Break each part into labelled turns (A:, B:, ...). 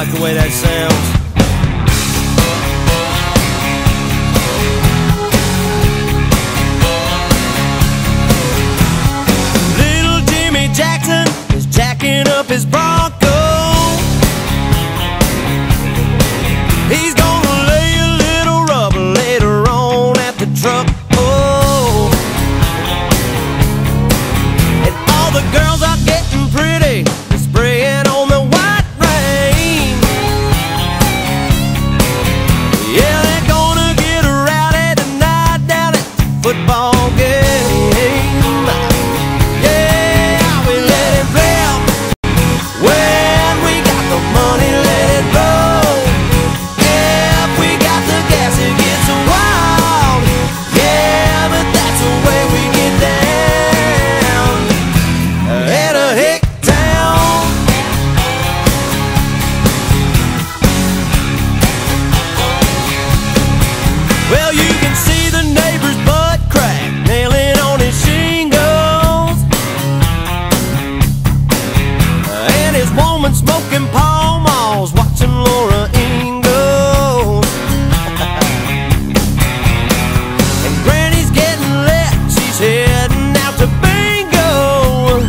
A: like the way that sounds. Little Jimmy Jackson is jacking up his Bronco. He's gonna lay a little rubber later on at the truck. Oh, and all the girls are getting pretty, spraying on the white rain. Yeah, they're gonna get rowdy tonight down at the football game. Yeah, we let it rip. When we got the money, let it roll. If we got the gas, it gets wild. Yeah, but that's the way we get down at a hick town. Well, you can see the neighbor's butt crack nailing on his shingles, and his woman smoking Pall Malls, watching Laura Ingalls. And Granny's getting lit, she's heading out to bingo.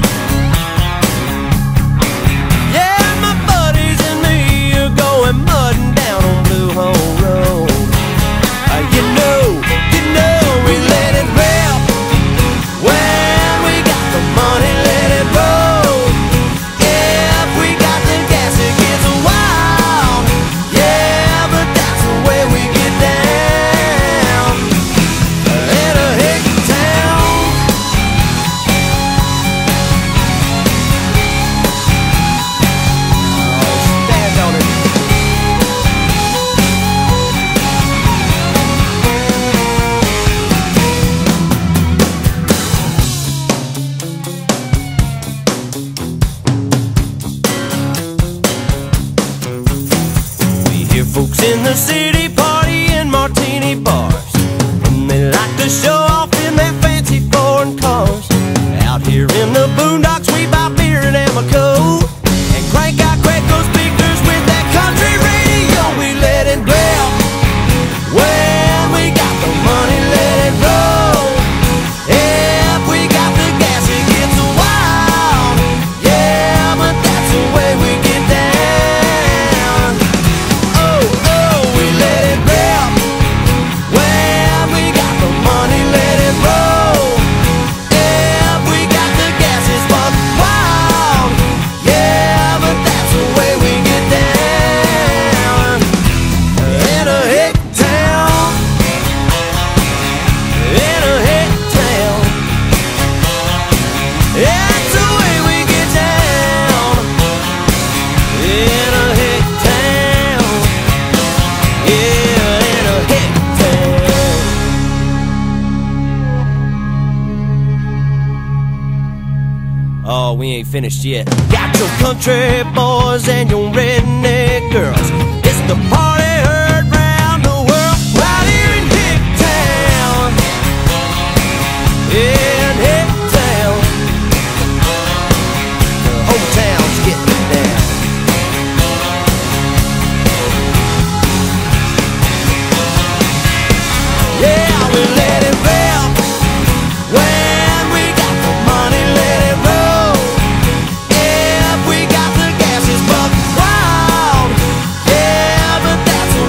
A: Yeah, my buddies and me are going mudding down on Blue Hole Road. You know, we let it rip. When we got the money, let it roll. If we got the gas, it gets wild. Yeah, but that's the way we get down in a hick town. Oh, stand on it. We hear folks in the city party in martini bars, and they like to show off in their fancy foreign cars. Out here in the boondocks, we buy beer and Amoco and crank out Quaco speakers with that country radio. We let it rip. When we got the money, let it roll. If we got the gas, it gets wild. Yeah, but that's the way we get down. Oh, we let it rip. When we got the money, let it roll. If we got the gas, it's buck wild. Yeah, but that's the way we get down in a hick town. In a hick town. That's the way we get down in a hick town. Yeah, in a hick town. Oh, we ain't finished yet. Got your country boys and your redneck girls. It's the party heard round the world right here in hick town. In hick town. The whole town's getting down. Yeah, we let it rip. When we got the money, let it roll. If we got the gas, it's buck wild. Yeah, but that's the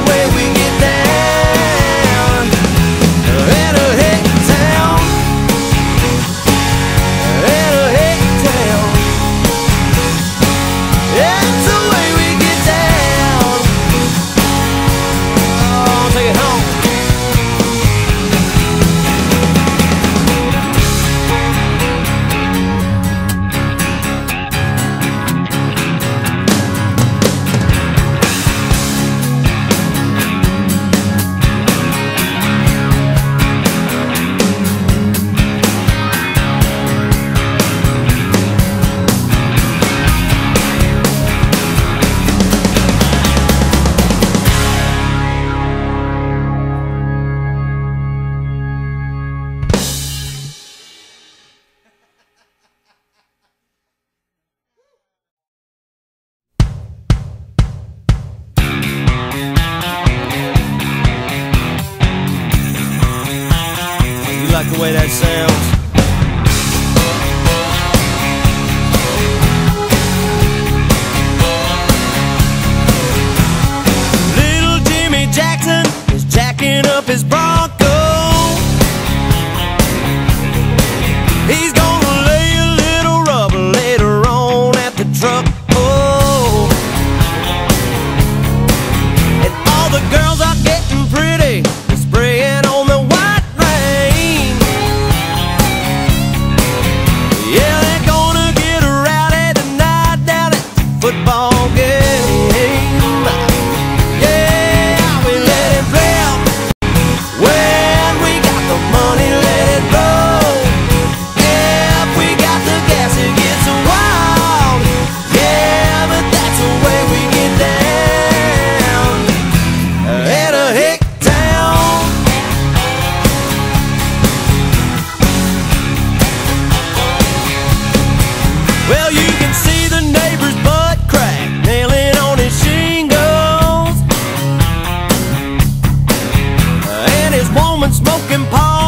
A: like the way that sounds. Little Jimmy Jackson is jacking up his Bronco. He's gonna lay a little rubber later on at the truck. Oh, and all the girls are getting pretty, spraying on the white rain. Yeah, they're gonna get rowdy tonight down at the football game. Yeah, we let it rip. When we got the money, let it roll. If we got the gas, it gets wild. Yeah, but that's the way we get down at a hick town. Well, you can see the neighbor's butt crack nailing on his shingles, and his woman smoking pot